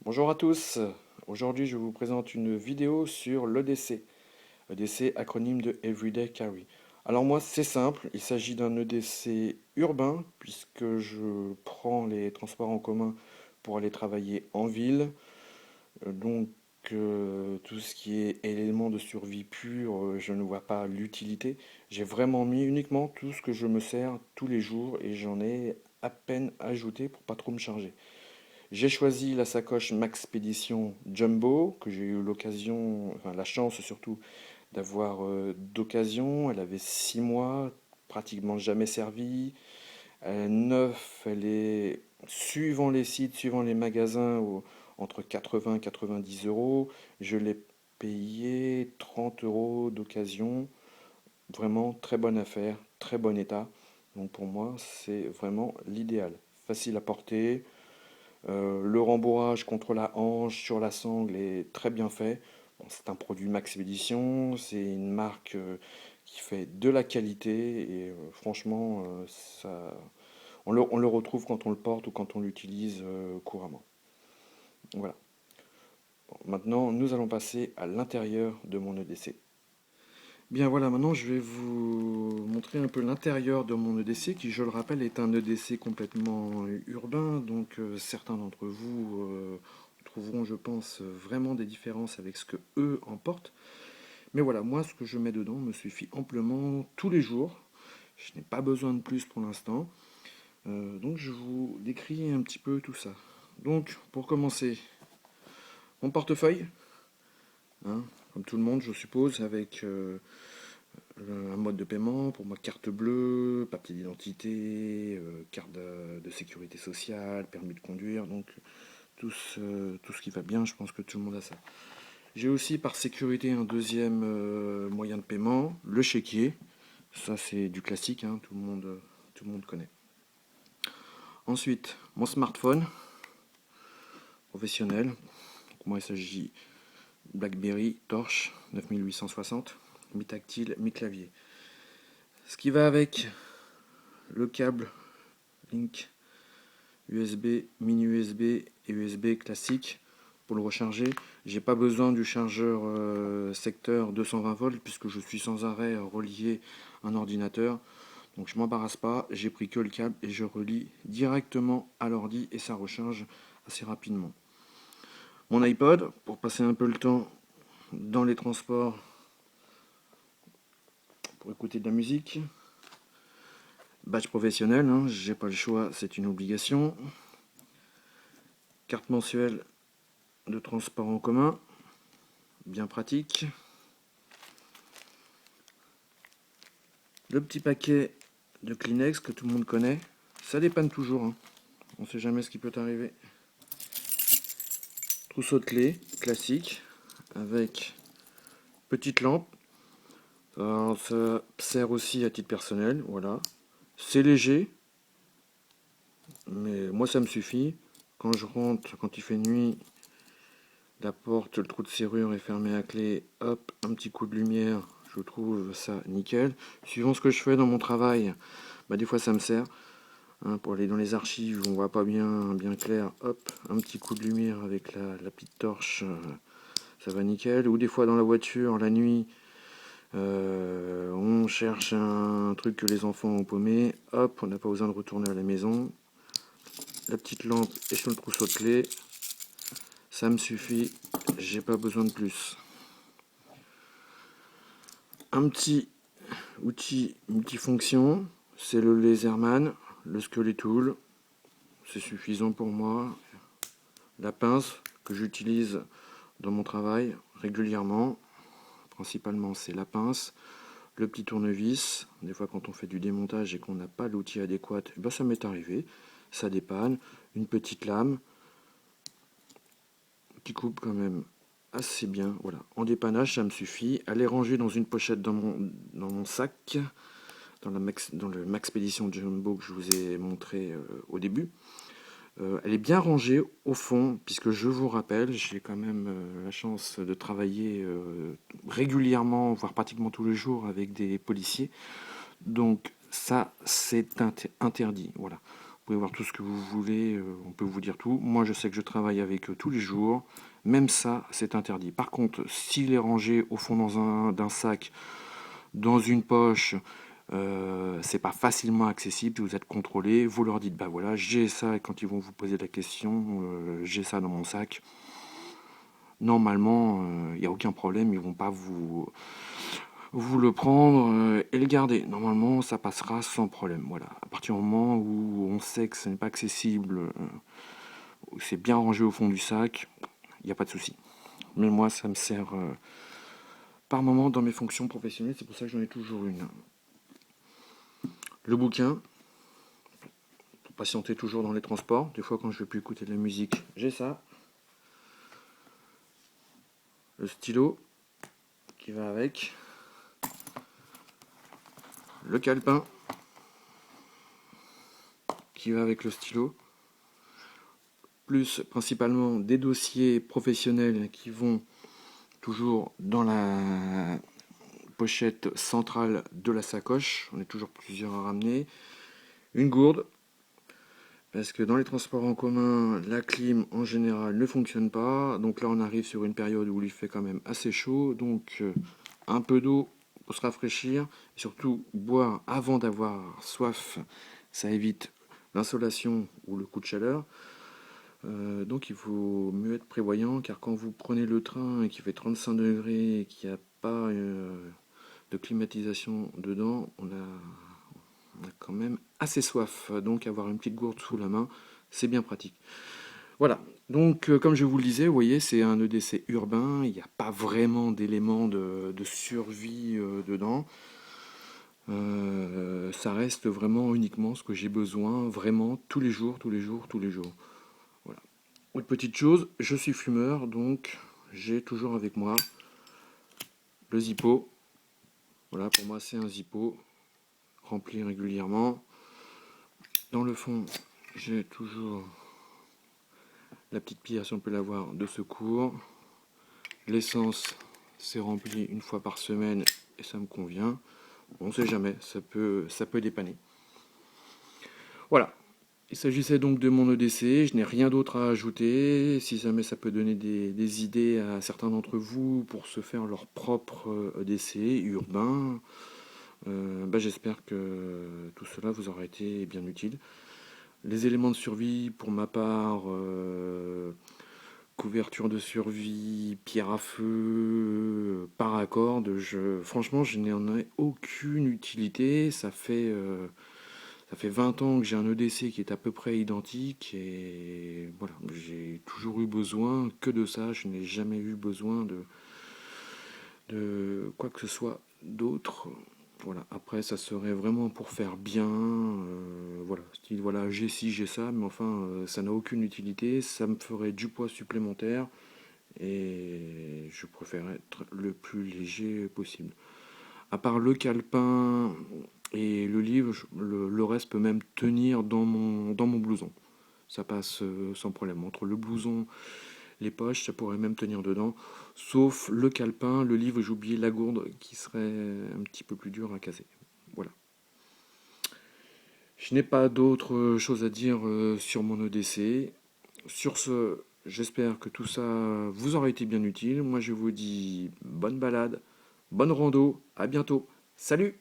Bonjour à tous, aujourd'hui je vous présente une vidéo sur l'EDC. EDC, acronyme de Everyday Carry. Alors moi c'est simple, il s'agit d'un EDC urbain puisque je prends les transports en commun pour aller travailler en ville. Donc tout ce qui est éléments de survie pur, je ne vois pas l'utilité. J'ai vraiment mis uniquement tout ce que je me sers tous les jours et j'en ai à peine ajouté pour pas trop me charger. J'ai choisi la sacoche Maxpédition Jumbo, que j'ai eu l'occasion, enfin la chance surtout, d'avoir d'occasion. Elle avait 6 mois, pratiquement jamais servie. Elle est neuve, elle est, suivant les sites, suivant les magasins, entre 80 et 90 euros. Je l'ai payé 30 euros d'occasion. Vraiment très bonne affaire, très bon état. Donc pour moi, c'est vraiment l'idéal. Facile à porter. Le rembourrage contre la hanche sur la sangle est très bien fait. Bon, c'est un produit Maxpédition, c'est une marque qui fait de la qualité et franchement, on le retrouve quand on le porte ou quand on l'utilise couramment. Voilà. Bon, maintenant, nous allons passer à l'intérieur de mon EDC. Bien voilà, maintenant je vais vous montrer un peu l'intérieur de mon EDC qui, je le rappelle, est un EDC complètement urbain. Donc certains d'entre vous trouveront, je pense, vraiment des différences avec ce que eux emportent. Mais voilà, moi ce que je mets dedans me suffit amplement tous les jours. Je n'ai pas besoin de plus pour l'instant. Donc je vous décris un petit peu tout ça. Donc pour commencer, mon portefeuille, hein, comme tout le monde je suppose, avec un mode de paiement, pour moi carte bleue, papier d'identité, carte de sécurité sociale, permis de conduire, donc tout ce qui va bien, je pense que tout le monde a ça. J'ai aussi par sécurité un deuxième moyen de paiement, le chéquier. Ça c'est du classique, hein, tout le monde connaît. Ensuite, mon smartphone professionnel. Donc, moi il s'agit BlackBerry Torch 9860, mi-tactile, mi-clavier. Ce qui va avec le câble Link USB, mini USB et USB classique pour le recharger. J'ai pas besoin du chargeur secteur 220 volts puisque je suis sans arrêt relié à un ordinateur. Donc je m'embarrasse pas, j'ai pris que le câble et je relie directement à l'ordi et ça recharge assez rapidement. Mon iPod pour passer un peu le temps dans les transports pour écouter de la musique. Badge professionnel, hein, j'ai pas le choix, c'est une obligation. Carte mensuelle de transport en commun, bien pratique. Le petit paquet de Kleenex que tout le monde connaît, ça dépanne toujours, hein. On ne sait jamais ce qui peut arriver. Trousseau de clés, classique, avec petite lampe. Alors, ça sert aussi à titre personnel, voilà. C'est léger, mais moi ça me suffit. Quand je rentre, quand il fait nuit, la porte, le trou de serrure est fermé à clé, hop, un petit coup de lumière, je trouve ça nickel. Suivant ce que je fais dans mon travail, bah, des fois ça me sert. Hein, pour aller dans les archives, on voit pas bien clair, hop, un petit coup de lumière avec la petite torche, ça va nickel. Ou des fois dans la voiture, la nuit, on cherche un truc que les enfants ont paumé, hop, on n'a pas besoin de retourner à la maison. La petite lampe est sur le trousseau de clés, ça me suffit, j'ai pas besoin de plus. Un petit outil multifonction, c'est le Laserman, le Skeletool, c'est suffisant pour moi. La pince que j'utilise dans mon travail régulièrement, principalement c'est la pince, le petit tournevis, des fois quand on fait du démontage et qu'on n'a pas l'outil adéquat, ben ça m'est arrivé, ça dépanne, une petite lame qui coupe quand même assez bien, voilà. En dépannage ça me suffit, elle est rangée dans une pochette dans mon sac, dans le Maxpédition Jumbo que je vous ai montré au début. Elle est bien rangée au fond, puisque je vous rappelle, j'ai quand même la chance de travailler régulièrement, voire pratiquement tous les jours avec des policiers. Donc ça, c'est interdit. Voilà. Vous pouvez voir tout ce que vous voulez, on peut vous dire tout. Moi, je sais que je travaille avec eux tous les jours. Même ça, c'est interdit. Par contre, s'il est rangé au fond d'un sac, dans une poche, c'est pas facilement accessible, vous êtes contrôlé, vous leur dites bah voilà, j'ai ça, et quand ils vont vous poser la question, j'ai ça dans mon sac. Normalement, il n'y a aucun problème, ils vont pas vous le prendre et le garder. Normalement, ça passera sans problème. Voilà. À partir du moment où on sait que ce n'est pas accessible, c'est bien rangé au fond du sac, il n'y a pas de souci. Mais moi, ça me sert par moment dans mes fonctions professionnelles, c'est pour ça que j'en ai toujours une. Le bouquin, pour patienter toujours dans les transports. Des fois, quand je ne veux plus écouter de la musique, j'ai ça. Le stylo qui va avec. Le calepin qui va avec le stylo. Plus principalement des dossiers professionnels qui vont toujours dans la pochette centrale de la sacoche. On est toujours plusieurs à ramener. Une gourde, parce que dans les transports en commun, la clim en général ne fonctionne pas. Donc là, on arrive sur une période où il fait quand même assez chaud. Donc un peu d'eau pour se rafraîchir. Et surtout, boire avant d'avoir soif, ça évite l'insolation ou le coup de chaleur. Donc il faut mieux être prévoyant, car quand vous prenez le train et qu'il fait 35 degrés et qu'il n'y a pas de climatisation dedans, on a quand même assez soif. Donc avoir une petite gourde sous la main, c'est bien pratique. Voilà, donc comme je vous le disais, vous voyez, c'est un EDC urbain, il n'y a pas vraiment d'éléments de survie dedans. Ça reste vraiment uniquement ce que j'ai besoin, vraiment tous les jours, tous les jours, tous les jours. Voilà. Autre petite chose, je suis fumeur, donc j'ai toujours avec moi le Zippo. Voilà, pour moi c'est un Zippo rempli régulièrement. Dans le fond, j'ai toujours la petite pierre, si on peut l'avoir, de secours. L'essence, c'est rempli une fois par semaine et ça me convient. On ne sait jamais, ça peut dépanner. Voilà. Il s'agissait donc de mon EDC, je n'ai rien d'autre à ajouter. Si jamais ça peut donner des idées à certains d'entre vous pour se faire leur propre EDC urbain, j'espère que tout cela vous aura été bien utile. Les éléments de survie, pour ma part, couverture de survie, pierre à feu, paracorde, franchement, je n'en ai aucune utilité. Ça fait 20 ans que j'ai un EDC qui est à peu près identique et voilà, j'ai toujours eu besoin que de ça. Je n'ai jamais eu besoin de quoi que ce soit d'autre. Voilà, après ça serait vraiment pour faire bien, voilà, style voilà, j'ai ci, j'ai ça, mais enfin ça n'a aucune utilité, ça me ferait du poids supplémentaire et je préfère être le plus léger possible. À part le calepin et le livre, le reste peut même tenir dans mon blouson. Ça passe sans problème. Entre le blouson, les poches, ça pourrait même tenir dedans. Sauf le calepin, le livre, j'ai oublié la gourde qui serait un petit peu plus dur à caser. Voilà. Je n'ai pas d'autre chose à dire sur mon EDC. Sur ce, j'espère que tout ça vous aura été bien utile. Moi, je vous dis bonne balade, bonne rando, à bientôt. Salut!